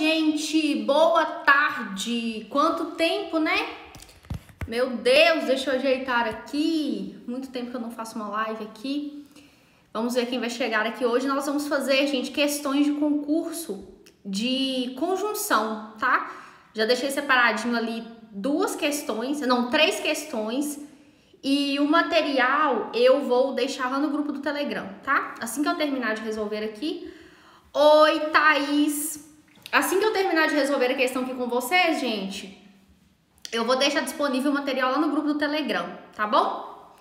gente! Boa tarde! Quanto tempo, né? Meu Deus, deixa eu ajeitar aqui. Muito tempo que eu não faço uma live aqui. Vamos ver quem vai chegar aqui hoje. Nós vamos fazer, gente, questões de concurso de conjunção, tá? Já deixei separadinho ali três questões. E o material eu vou deixar lá no grupo do Telegram, tá? Assim que eu terminar de resolver aqui. Oi, Thaís! Assim que eu terminar de resolver a questão aqui com vocês, gente, eu vou deixar disponível o material lá no grupo do Telegram, tá bom?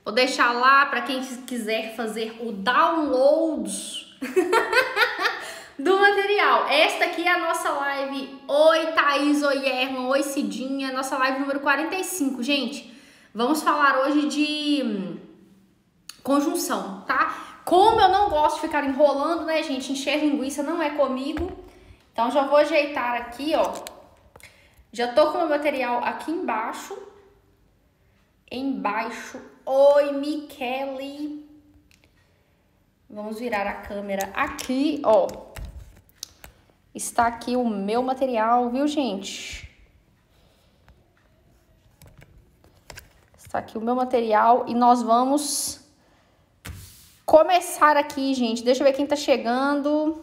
Vou deixar lá para quem quiser fazer o download do material. Esta aqui é a nossa live. Oi, Thaís, oi, Erma, oi, Cidinha. Nossa live número 45, gente. Vamos falar hoje de conjunção, tá? Como eu não gosto de ficar enrolando, né, gente? Encher linguiça não é comigo. Então, já vou ajeitar aqui, ó. Já tô com o meu material aqui embaixo. Oi, Michele. Vamos virar a câmera aqui, ó. Está aqui o meu material, viu, gente? Está aqui o meu material e nós vamos começar aqui, gente. Deixa eu ver quem tá chegando.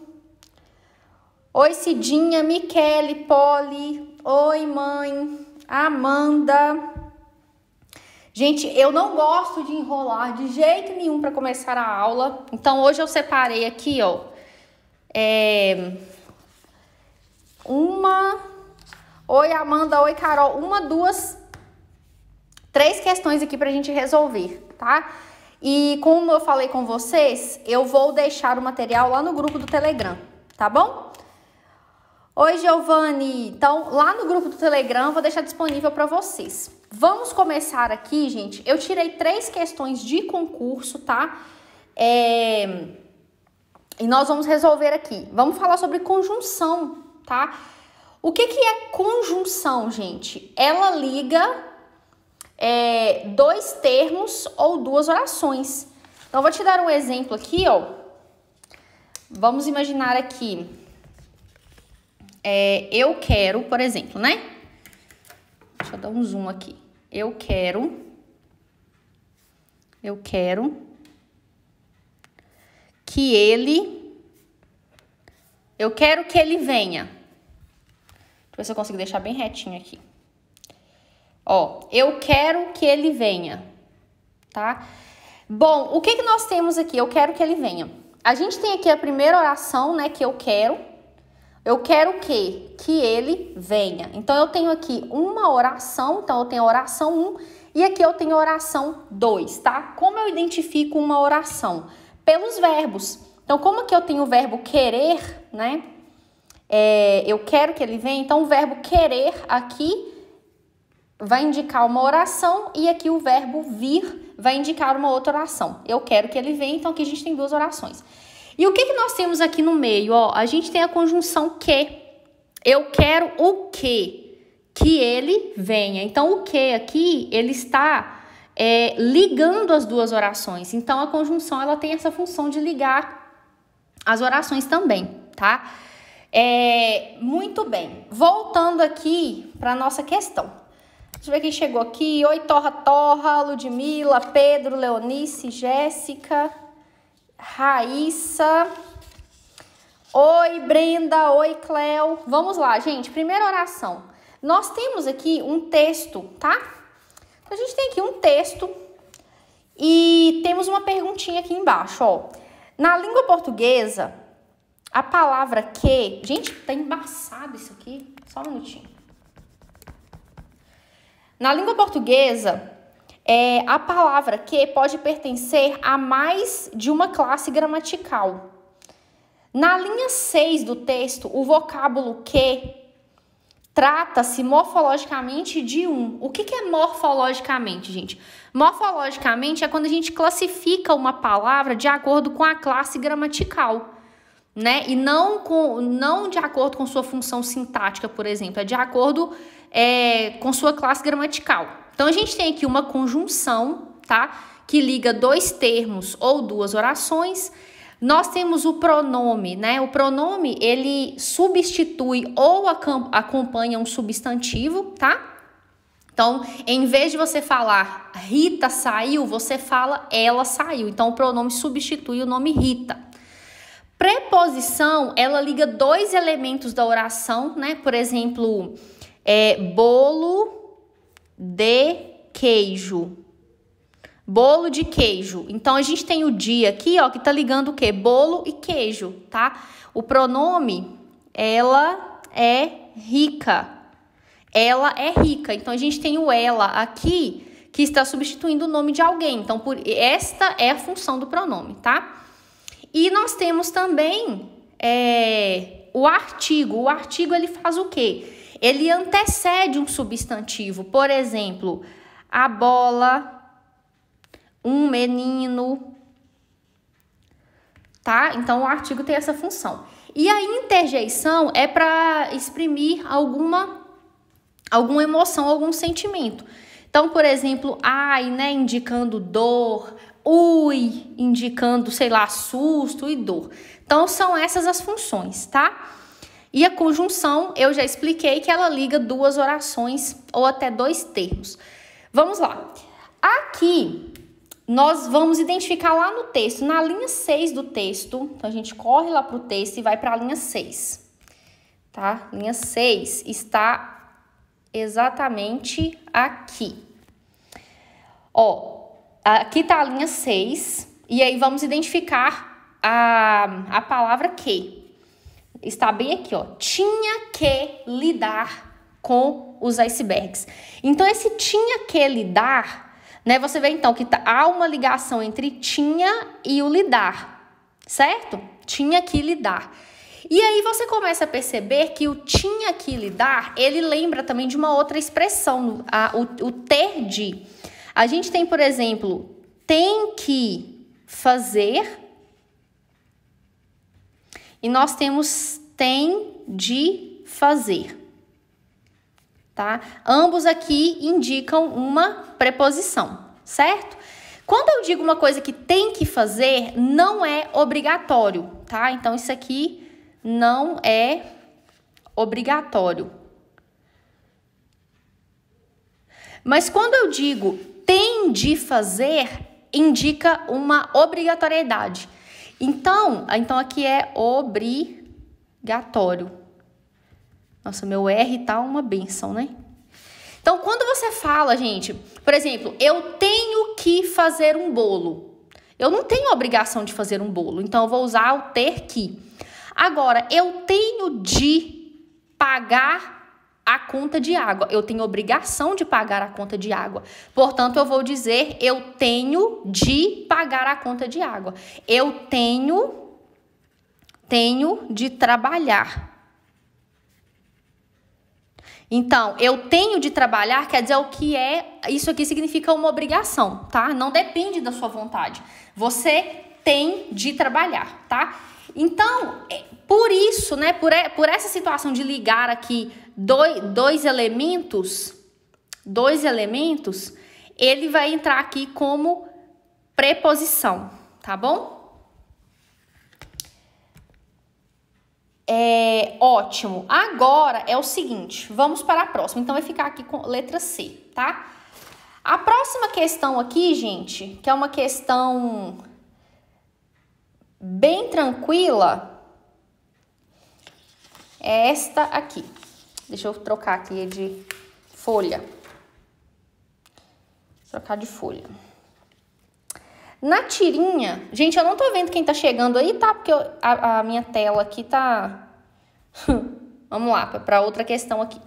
Oi, Cidinha, Michele, Poli. Oi, mãe. Amanda. Gente, eu não gosto de enrolar de jeito nenhum para começar a aula. Então, hoje eu separei aqui, ó. Oi, Amanda. Oi, Carol. Três questões aqui pra gente resolver, tá? E como eu falei com vocês, eu vou deixar o material lá no grupo do Telegram, tá bom? Oi, Giovanni. Então, lá no grupo do Telegram, eu vou deixar disponível para vocês. Vamos começar aqui, gente. Eu tirei 3 questões de concurso, tá? E nós vamos resolver aqui. Vamos falar sobre conjunção, tá? O que é conjunção, gente? Ela liga 2 termos ou 2 orações. Então, eu vou te dar um exemplo aqui, ó. Vamos imaginar aqui. Eu quero, por exemplo, né? Deixa eu dar um zoom aqui. Eu quero que ele venha. Deixa eu ver se eu consigo deixar bem retinho aqui. Ó, eu quero que ele venha, tá? Bom, o que nós temos aqui? Eu quero que ele venha. A gente tem aqui a primeira oração, né, que eu quero. Eu quero o quê? Que ele venha. Então, eu tenho aqui uma oração. Então, eu tenho a oração 1 e aqui eu tenho a oração 2, tá? Como eu identifico uma oração? Pelos verbos. Então, como aqui eu tenho o verbo querer, né? Eu quero que ele venha. Então, o verbo querer aqui vai indicar uma oração e aqui o verbo vir vai indicar uma outra oração. Eu quero que ele venha. Então, aqui a gente tem 2 orações. E o que nós temos aqui no meio? Ó, a gente tem a conjunção que. Eu quero o quê? Que ele venha. Então, o que aqui, ele está ligando as 2 orações. Então, a conjunção, ela tem essa função de ligar as orações também, tá? Muito bem. Voltando aqui para a nossa questão. Deixa eu ver quem chegou aqui. Oi, Torra, Ludmila, Pedro, Leonice, Jéssica... Raíssa, oi Brenda, oi Cléo. Vamos lá, gente, primeira oração. Nós temos aqui um texto, tá? Então, a gente tem aqui um texto e temos uma perguntinha aqui embaixo, ó. Na língua portuguesa, a palavra que... Gente, tá embaçado isso aqui, só um minutinho. Na língua portuguesa... a palavra que pode pertencer a mais de uma classe gramatical. Na linha 6 do texto, o vocábulo que trata-se morfologicamente de um. O que é morfologicamente, gente? Morfologicamente é quando a gente classifica uma palavra de acordo com a classe gramatical, né? E não de acordo com sua função sintática, por exemplo, é de acordo com sua classe gramatical. Então, a gente tem aqui uma conjunção, tá? Que liga 2 termos ou 2 orações. Nós temos o pronome, né? O pronome, ele substitui ou acompanha um substantivo, tá? Então, em vez de você falar Rita saiu, você fala ela saiu. Então, o pronome substitui o nome Rita. Preposição, ela liga dois elementos da oração, né? Por exemplo, bolo de queijo. Bolo de queijo. Então, a gente tem o dia aqui, ó, que tá ligando o quê? Bolo e queijo, tá? O pronome, ela é rica. Ela é rica. Então, a gente tem o ela aqui, que está substituindo o nome de alguém. Então, esta é a função do pronome, tá? E nós temos também o artigo. O artigo, ele faz o quê? Ele antecede um substantivo. Por exemplo, a bola, um menino, tá? Então, o artigo tem essa função. E a interjeição é para exprimir alguma emoção, algum sentimento. Então, por exemplo, ai, né, indicando dor, ui, indicando, sei lá, susto e dor. Então, são essas as funções, tá? E a conjunção, eu já expliquei que ela liga duas orações ou até dois termos. Vamos lá. Aqui, nós vamos identificar lá no texto, na linha 6 do texto. Então, a gente corre lá para o texto e vai para a linha 6, tá? Linha 6 está exatamente aqui. Ó, aqui tá a linha 6, e aí vamos identificar a palavra que. Está bem aqui, ó. Tinha que lidar com os icebergs. Então, esse tinha que lidar, né? Você vê então que há uma ligação entre tinha e o lidar, certo? Tinha que lidar. E aí você começa a perceber que o tinha que lidar, ele lembra também de uma outra expressão, o ter de. A gente tem, por exemplo, tem que fazer, e nós temos tem de fazer, tá? Ambos aqui indicam uma preposição, certo? Quando eu digo uma coisa que tem que fazer, não é obrigatório, tá? Então, isso aqui não é obrigatório. Mas quando eu digo tem de fazer, indica uma obrigatoriedade. Então aqui é obrigatório. Nossa, meu R tá uma benção, né? Então, quando você fala, gente, por exemplo, eu tenho que fazer um bolo. Eu não tenho obrigação de fazer um bolo, então eu vou usar o ter que. Agora, eu tenho de pagar a conta de água. Eu tenho obrigação de pagar a conta de água. Portanto, eu vou dizer eu tenho de pagar a conta de água. Eu tenho de trabalhar. Então, eu tenho de trabalhar quer dizer o que é... Isso aqui significa uma obrigação, tá? Não depende da sua vontade. Você tem de trabalhar, tá? Então, por isso, né, por essa situação de ligar aqui dois elementos, ele vai entrar aqui como preposição, tá bom? Ótimo. Agora é o seguinte, vamos para a próxima. Então, vai ficar aqui com letra C, tá? A próxima questão aqui, gente, que é uma questão bem tranquila, é esta aqui. Deixa eu trocar aqui de folha. Trocar de folha. Na tirinha, gente, eu não tô vendo quem tá chegando aí, tá? Porque a minha tela aqui tá... Vamos lá, para outra questão aqui.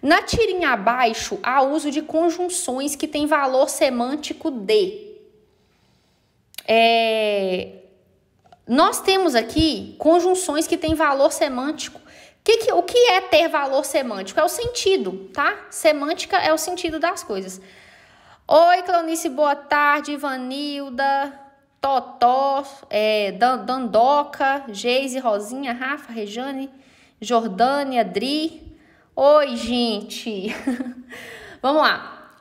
Na tirinha abaixo, há uso de conjunções que têm valor semântico de. Nós temos aqui conjunções que têm valor semântico. O que é ter valor semântico? É o sentido, tá? Semântica é o sentido das coisas. Oi, Cleonice, boa tarde. Ivanilda, Totó, Dandoca, Geise, Rosinha, Rafa, Rejane, Jordânia, Dri. Oi, gente. Vamos lá.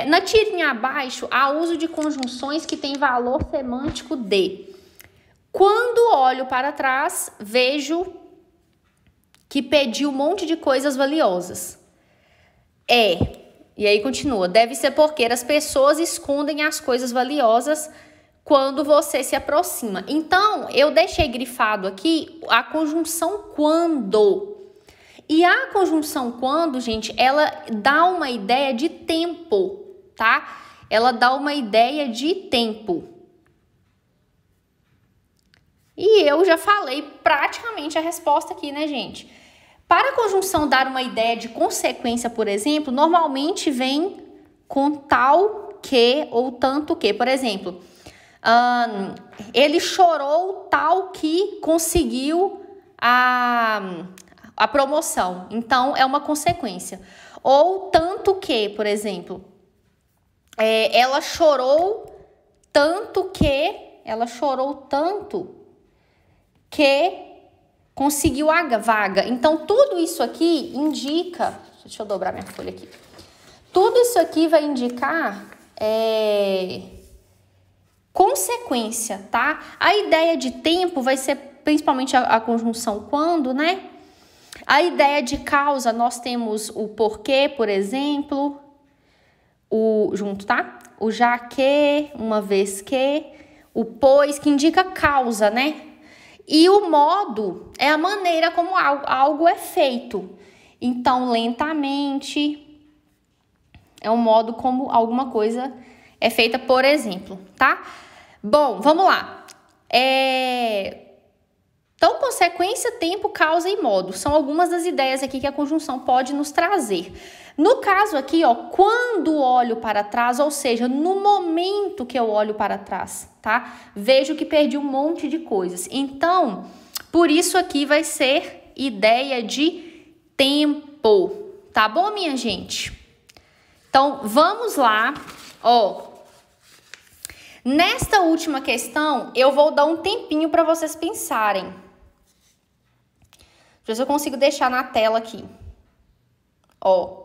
Na tirinha abaixo, há uso de conjunções que têm valor semântico de. Quando olho para trás, vejo que perdi um monte de coisas valiosas. E aí continua, deve ser porque as pessoas escondem as coisas valiosas quando você se aproxima. Então, eu deixei grifado aqui a conjunção quando. E a conjunção quando, gente, ela dá uma ideia de tempo, tá? Ela dá uma ideia de tempo. E eu já falei praticamente a resposta aqui, né, gente? Para a conjunção dar uma ideia de consequência, por exemplo, normalmente vem com tal que ou tanto que. Por exemplo, ele chorou tal que conseguiu a promoção. Então, é uma consequência. Ou tanto que, por exemplo, ela chorou tanto que conseguiu a vaga. Então, tudo isso aqui indica... Deixa eu dobrar minha folha aqui. Tudo isso aqui vai indicar consequência, tá? A ideia de tempo vai ser principalmente a conjunção quando, né? A ideia de causa, nós temos o porquê, por exemplo, junto, tá? O já que, uma vez que, o pois, que indica causa, né? E o modo é a maneira como algo é feito. Então, lentamente, é o modo como alguma coisa é feita, por exemplo, tá? Bom, vamos lá. Então, consequência, tempo, causa e modo. São algumas das ideias aqui que a conjunção pode nos trazer. No caso aqui, ó, quando olho para trás, ou seja, no momento que eu olho para trás, tá? Vejo que perdi um monte de coisas. Então, por isso aqui vai ser ideia de tempo, tá bom, minha gente? Então, vamos lá, ó. Nesta última questão, eu vou dar um tempinho para vocês pensarem. Deixa eu ver se eu consigo deixar na tela aqui. Ó.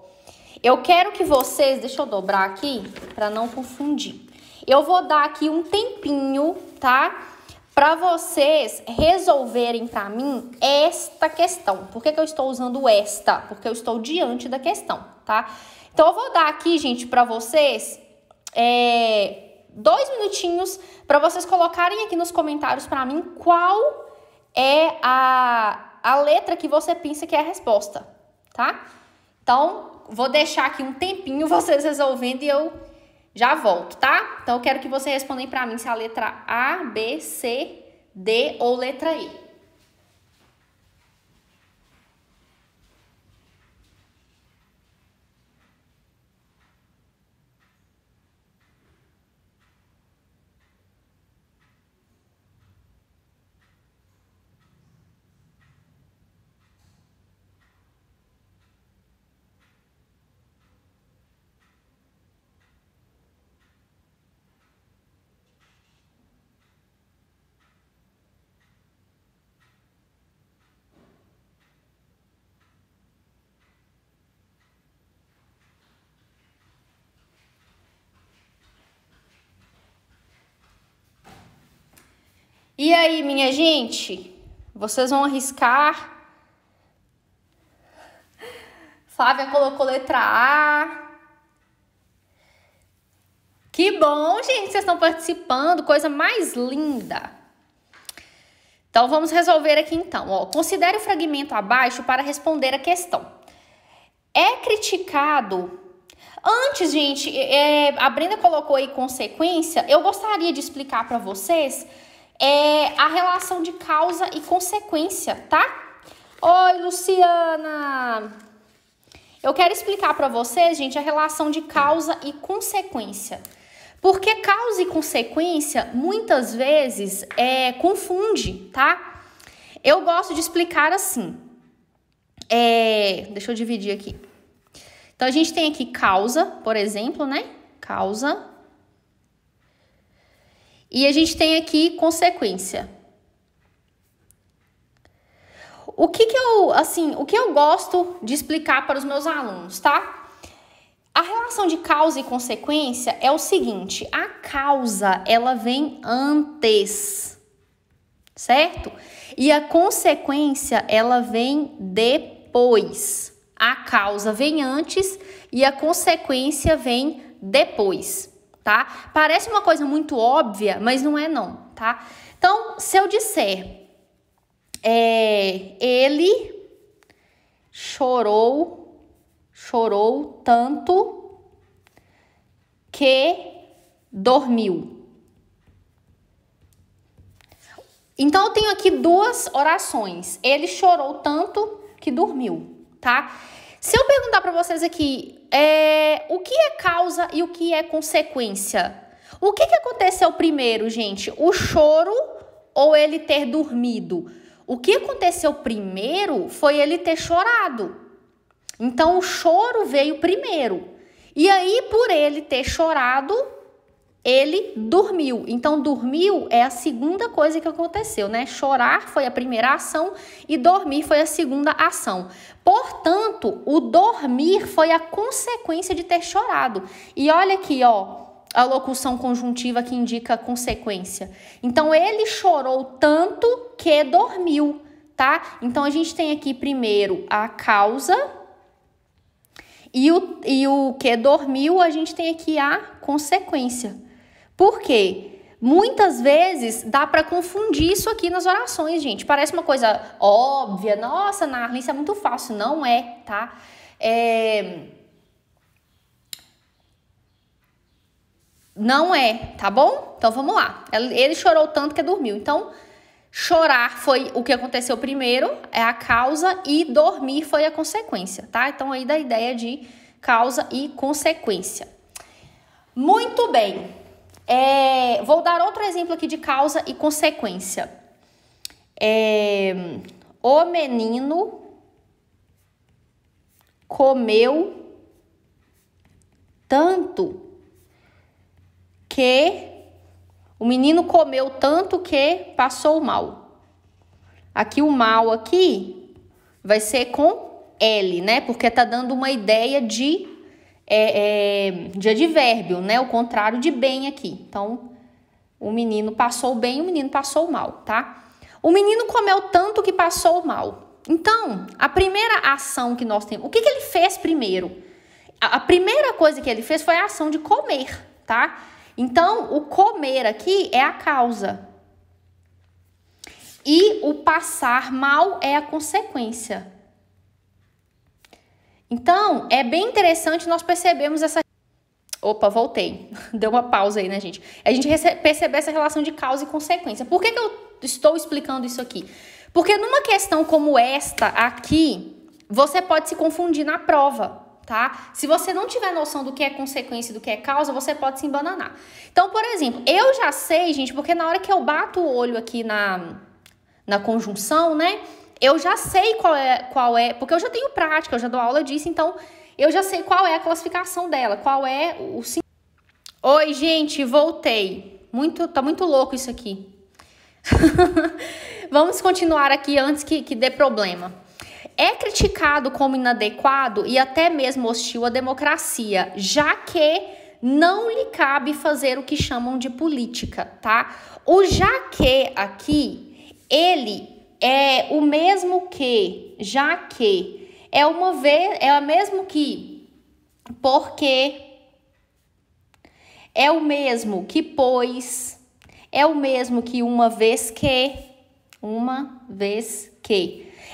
Eu quero que vocês... Deixa eu dobrar aqui para não confundir. Eu vou dar aqui um tempinho, tá? Para vocês resolverem para mim esta questão. Por que eu estou usando esta? Porque eu estou diante da questão, tá? Então, eu vou dar aqui, gente, para vocês 2 minutinhos para vocês colocarem aqui nos comentários para mim qual é a letra que você pensa que é a resposta, tá? Então, vou deixar aqui um tempinho vocês resolvendo e eu já volto, tá? Então, eu quero que vocês respondam para mim se é a letra A, B, C, D ou letra E. E aí, minha gente? Vocês vão arriscar? Flávia colocou letra A. Que bom, gente, vocês estão participando. Coisa mais linda. Então, vamos resolver aqui então. Ó, considere o fragmento abaixo para responder a questão. É criticado... Antes, gente, a Brenda colocou aí consequência. Eu gostaria de explicar para vocês... a relação de causa e consequência, tá? Oi, Luciana! Eu quero explicar para vocês, gente, a relação de causa e consequência. Porque causa e consequência, muitas vezes, confunde, tá? Eu gosto de explicar assim. Deixa eu dividir aqui. Então, a gente tem aqui causa, por exemplo, né? Causa. E a gente tem aqui consequência. O que eu gosto de explicar para os meus alunos, tá? A relação de causa e consequência é o seguinte, a causa, ela vem antes, certo? E a consequência, ela vem depois. A causa vem antes e a consequência vem depois, tá? Parece uma coisa muito óbvia, mas não é não, tá? Então, se eu disser, ele chorou tanto que dormiu. Então, eu tenho aqui duas orações. Ele chorou tanto que dormiu, tá? Se eu perguntar para vocês aqui, o que é causa e o que é consequência? O que aconteceu primeiro, gente? O choro ou ele ter dormido? O que aconteceu primeiro foi ele ter chorado. Então, o choro veio primeiro. E aí, por ele ter chorado, ele dormiu. Então, dormiu é a segunda coisa que aconteceu, né? Chorar foi a primeira ação e dormir foi a segunda ação. Portanto, o dormir foi a consequência de ter chorado. E olha aqui, ó, a locução conjuntiva que indica a consequência. Então, ele chorou tanto que dormiu, tá? Então, a gente tem aqui primeiro a causa e o que dormiu, a gente tem aqui a consequência. Por quê? Muitas vezes dá para confundir isso aqui nas orações, gente. Parece uma coisa óbvia. Nossa, Narlin, isso é muito fácil. Não é, tá? Não é, tá bom? Então, vamos lá. Ele chorou tanto que dormiu. Então, chorar foi o que aconteceu primeiro, é a causa, e dormir foi a consequência, tá? Então, aí da ideia de causa e consequência. Muito bem. Vou dar outro exemplo aqui de causa e consequência. O menino comeu tanto que... O menino comeu tanto que passou mal. Aqui o mal aqui vai ser com L, né? Porque tá dando uma ideia de advérbio, né? O contrário de bem aqui. Então, o menino passou bem, o menino passou mal, tá? O menino comeu tanto que passou mal. Então, a primeira ação que nós temos... O que ele fez primeiro? A primeira coisa que ele fez foi a ação de comer, tá? Então, o comer aqui é a causa. E o passar mal é a consequência. Então, é bem interessante nós percebermos essa... Opa, voltei. Deu uma pausa aí, né, gente? A gente perceber essa relação de causa e consequência. Por que eu estou explicando isso aqui? Porque numa questão como esta aqui, você pode se confundir na prova, tá? Se você não tiver noção do que é consequência e do que é causa, você pode se embananar. Então, por exemplo, eu já sei, gente, porque na hora que eu bato o olho aqui na conjunção, né? Eu já sei qual é, porque eu já tenho prática, eu já dou aula disso, então eu já sei qual é a classificação dela, qual é o... Oi, gente, voltei. Tá muito louco isso aqui. Vamos continuar aqui antes que dê problema. É criticado como inadequado e até mesmo hostil à democracia, já que não lhe cabe fazer o que chamam de política, tá? O já que aqui, ele é o mesmo que, já que, é o mesmo que, porque, é o mesmo que pois, é o mesmo que uma vez que.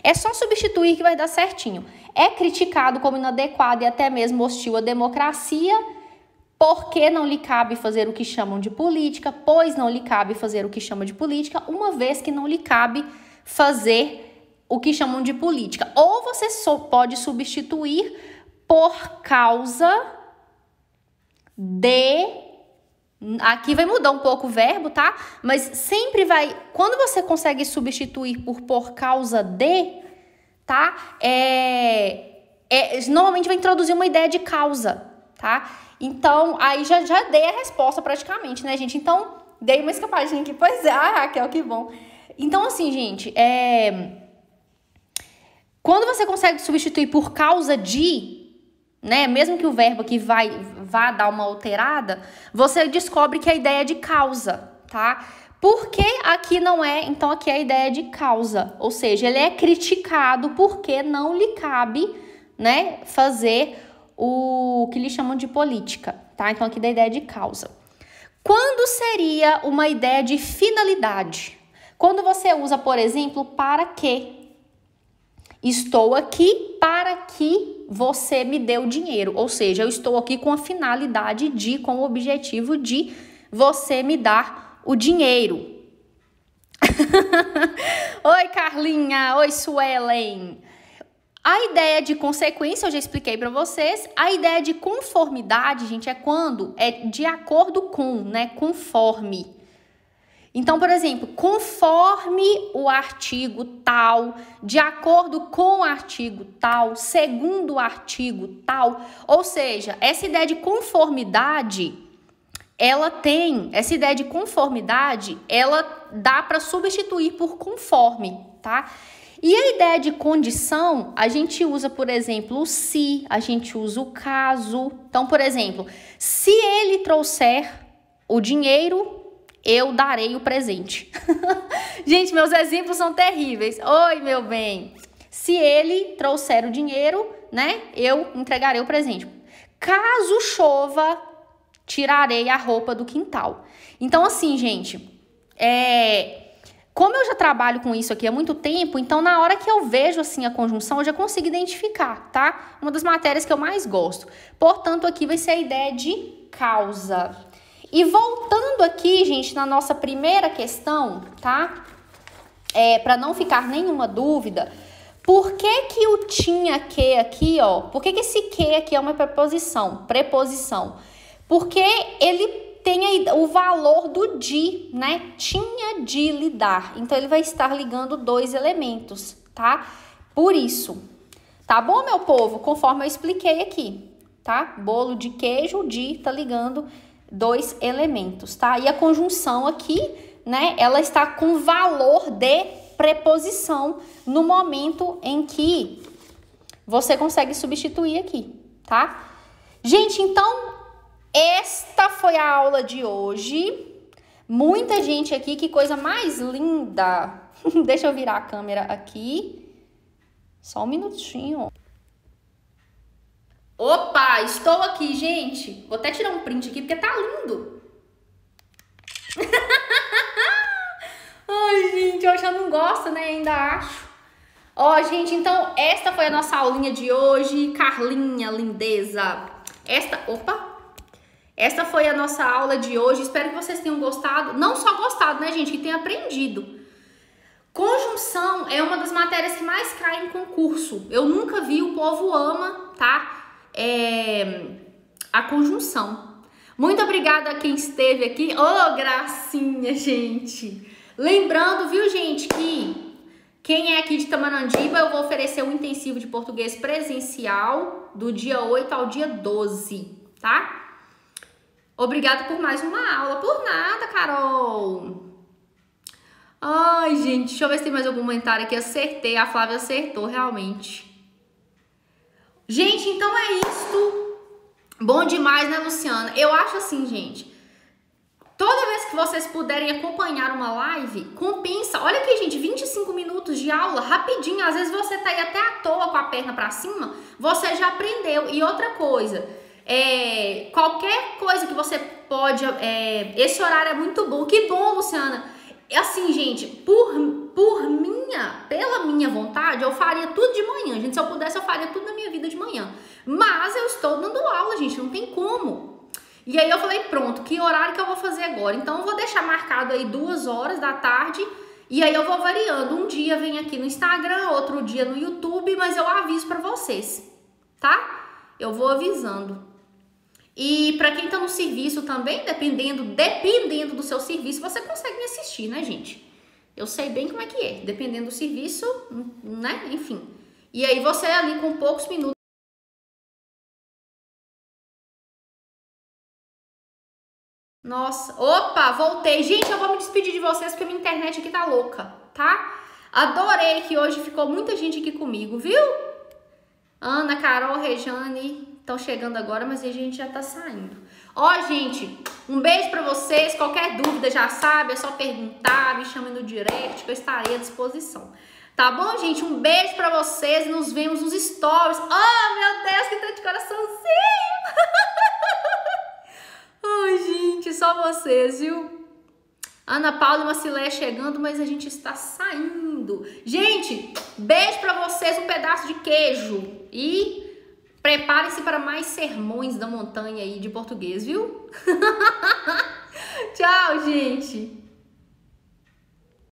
É só substituir que vai dar certinho. É criticado como inadequado e até mesmo hostil à democracia, porque não lhe cabe fazer o que chamam de política, pois não lhe cabe fazer o que chama de política, uma vez que não lhe cabe fazer o que chamam de política. Ou você só pode substituir por causa de... Aqui vai mudar um pouco o verbo, tá? Mas sempre vai... Quando você consegue substituir por causa de, tá? Normalmente vai introduzir uma ideia de causa, tá? Então, aí já dei a resposta praticamente, né, gente? Então, dei uma escapadinha aqui. Pois é, Raquel, que bom. Então, assim, gente, quando você consegue substituir por causa de, né, mesmo que o verbo aqui vá dar uma alterada, você descobre que a ideia é de causa, tá? Por que aqui não é? Então, aqui é a ideia de causa. Ou seja, ele é criticado porque não lhe cabe, né, fazer o que lhe chamam de política, tá? Então, aqui da ideia de causa. Quando seria uma ideia de finalidade? Quando você usa, por exemplo, para que? Estou aqui para que você me dê o dinheiro. Ou seja, eu estou aqui com a finalidade de, com o objetivo de você me dar o dinheiro. Oi, Carlinha. Oi, Suelen. A ideia de consequência, eu já expliquei para vocês. A ideia de conformidade, gente, é quando é de acordo com, né? Conforme. Então, por exemplo, conforme o artigo tal, de acordo com o artigo tal, segundo o artigo tal. Ou seja, essa ideia de conformidade, ela dá para substituir por conforme, tá? E a ideia de condição, a gente usa, por exemplo, o se, a gente usa o caso. Então, por exemplo, se ele trouxer o dinheiro, eu darei o presente. Gente, meus exemplos são terríveis. Oi, meu bem. Se ele trouxer o dinheiro, né, eu entregarei o presente. Caso chova, tirarei a roupa do quintal. Então, assim, gente, como eu já trabalho com isso aqui há muito tempo, então na hora que eu vejo assim a conjunção, eu já consigo identificar, tá? Uma das matérias que eu mais gosto. Portanto, aqui vai ser a ideia de causa. E voltando aqui, gente, na nossa primeira questão, tá? Para não ficar nenhuma dúvida, por que o tinha que aqui, ó? Por que esse que aqui é uma preposição? Porque ele tem o valor do de, né? Tinha de lidar. Então, ele vai estar ligando dois elementos, tá? Por isso. Tá bom, meu povo? Conforme eu expliquei aqui, tá? Bolo de queijo, de tá ligando dois elementos, tá? E a conjunção aqui, né? Ela está com valor de preposição no momento em que você consegue substituir aqui, tá? Gente, então, esta foi a aula de hoje. Muita gente aqui, que coisa mais linda. Deixa eu virar a câmera aqui. Só um minutinho. Opa, estou aqui, gente. Vou até tirar um print aqui, porque tá lindo. Ai, gente, eu já não gosto, né? Ainda acho. Ó, gente, então, esta foi a nossa aulinha de hoje. Carlinha, lindeza. Esta foi a nossa aula de hoje. Espero que vocês tenham gostado. Não só gostado, né, gente? Que tenham aprendido. Conjunção é uma das matérias que mais cai em concurso. Eu nunca vi, o povo ama, tá? A conjunção. Muito obrigada a quem esteve aqui. Ô, gracinha, gente. Lembrando, viu, gente, que quem é aqui de Tamarandiba, eu vou oferecer um intensivo de português presencial do dia 8 ao dia 12, tá? Obrigada por mais uma aula. Por nada, Carol. Ai, gente, deixa eu ver se tem mais algum comentário aqui. Acertei, a Flávia acertou, realmente. Gente, então é isso. Bom demais, né, Luciana? Eu acho assim, gente. Toda vez que vocês puderem acompanhar uma live, compensa. Olha aqui, gente, 25 minutos de aula, rapidinho. Às vezes você tá aí até à toa com a perna pra cima, você já aprendeu. E outra coisa, qualquer coisa que você pode... esse horário é muito bom. Que bom, Luciana. Assim, gente, pela minha vontade, eu faria tudo de manhã, gente. Se eu pudesse, eu faria tudo na minha vida de manhã. Mas eu estou dando aula, gente, não tem como. E aí eu falei, pronto, que horário que eu vou fazer agora? Então eu vou deixar marcado aí 2 horas da tarde e aí eu vou variando. Um dia vem aqui no Instagram, outro dia no YouTube, mas eu aviso pra vocês, tá? Eu vou avisando. E pra quem tá no serviço também, dependendo do seu serviço, você consegue me assistir, né, gente? Eu sei bem como é que é, dependendo do serviço, né, enfim. E aí você ali com poucos minutos. Nossa, opa, voltei. Gente, eu vou me despedir de vocês porque minha internet aqui tá louca, tá? Adorei que hoje ficou muita gente aqui comigo, viu? Ana, Carol, Rejane, estão chegando agora, mas a gente já tá saindo. Ó, gente, um beijo pra vocês. Qualquer dúvida já sabe, é só perguntar, me chame no direct que eu estarei à disposição. Tá bom, gente? Um beijo pra vocês e nos vemos nos stories. Oh, meu Deus, que tá de coraçãozinho! Ai, gente, só vocês, viu? Ana Paula e Macilé chegando, mas a gente está saindo. Gente, beijo pra vocês, um pedaço de queijo. E preparem-se para mais sermões da montanha aí de português, viu? Tchau, gente!